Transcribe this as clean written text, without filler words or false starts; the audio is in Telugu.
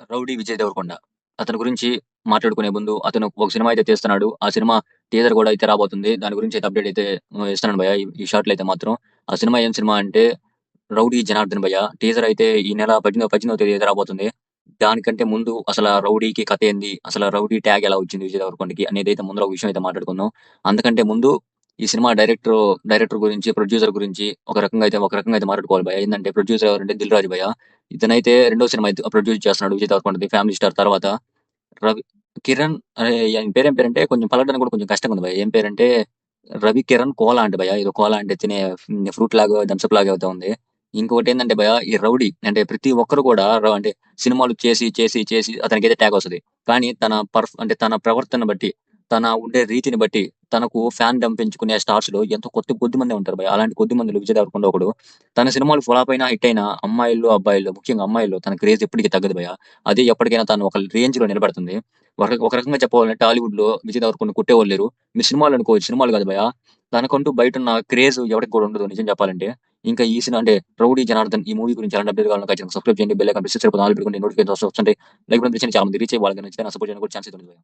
'రౌడీ విజయ్ దేవరకొండ.' అతని గురించి మాట్లాడుకునే ముందు అతను ఒక సినిమా అయితే తీస్తున్నాడు. ఆ సినిమా టీజర్ గూడా అయితే రాబోతుంది. దాని గురించి అయితే అప్‌డేట్ అయితే ఇస్తున్నాను భయ్యా ఈ షార్ట్‌లో అయితే మాత్రం. ఆ సినిమా ఏం సినిమా అంటే 'రౌడీ జనార్దన్' భయ్యా. టీజర్ అయితే ఈ నెల 18వ తేదీ అయితే రాబోతుంది. దానికంటే ముందు అసల 'రౌడీకి' కథ ఏంది? అసల 'రౌడీ' ట్యాగ్ ఎలా వచ్చింది విజయ్ దేవరకొండకి అనేదైతే ముందల ఒక విషయం అయితే మాట్లాడుకుందాం. అంతకంటే ముందు ఈ సినిమా డైరెక్టర్ గురించి, ప్రొడ్యూసర్ గురించి ఒక రకంగా అయితే మాట్లాడుకోవాలి భయ్యా. ఏందంటే ప్రొడ్యూసర్ ఎవరంటే 'దిల్ రాజు' భయ్యా. ఇతనైతే రెండో సినిమా అయితే ప్రొడ్యూస్ చేస్తున్నాడు విజయ్ దేవరకొండది 'ఫ్యామిలీ స్టార్' తర్వాత. రవి కిరణ్ ఈయన పేరేం పేరంటే కొంచెం పలకడానికి కూడా కొంచెం కష్టంగా ఉంది భయ్యా. ఏం పేరంటే 'రవికిరణ్ కోలా' అంట భయ్యా. ఏదో కోలా అంటే తినే ఫ్రూట్ లాగా థమ్సప్ లాగా అయితే ఉంది. ఇంకొకటేందంటే భయ్యా ఈ 'రౌడీ' అంటే ప్రతి ఒక్కరు కూడా అంటే సినిమాలు చేసి అతనికైతే ట్యాగ్ వస్తది. కానీ తన ప్రవర్తన బట్టి, తన ఉండే రీతిని బట్టి, తనకు ఫ్యాన్‌డమ్ పెంచుకునే స్టార్స్‌లో ఎంతో కొద్దిమందే ఉంటారు భయ్యా. అలాంటి కొద్ది మందిలో విజయ్ దేవరకొండ ఒకడు. తన సినిమాలు ఫ్లాప్ అయినా, హిట్ అయినా అమ్మాయిల్లో, అబ్బాయిల్లో ముఖ్యంగా అమ్మాయిల్లో తన క్రేజ్ ఎప్పటికి తగ్గదు భయ్యా. అది ఎప్పటికైనా తను ఒక రేంజ్‌లో నిలబడుతుంది. ఒక రకంగా చెప్పాలంటే టాలీవుడ్‌లో విజయ్ దేవరకొండని కొట్టేవాళ్ళు లేరు. మీరు సినిమాలు అనుకోవచ్చు. సినిమాలు కాదు భయ్యా. తనకంటూ బయటున్న క్రేజ్ ఎవరికీ కూడా ఉండదు నిజం చెప్పాలంటే. ఇంకా ఈ సినిమా అంటే 'రౌడీ జనార్దన్' ఈ మూవీ గురించి ఎలాంటి అప్డేట్ కావాలన్నా ఖచ్చితంగా సబ్స్క్రైబ్ చేయండి. బెల్ ఐకాన్ ప్రెస్ చేసి ఆల్ పెట్టుకోండి. నోటిఫికేషన్ వస్తుంటాయి. లైక్ కూడా చాలా మంది రీచ్ అయ్యి వాళ్ళకి నచ్చితే నా సపోర్ట్ చేయడానికి కూడా ఛాన్స్ అయితే ఉంది.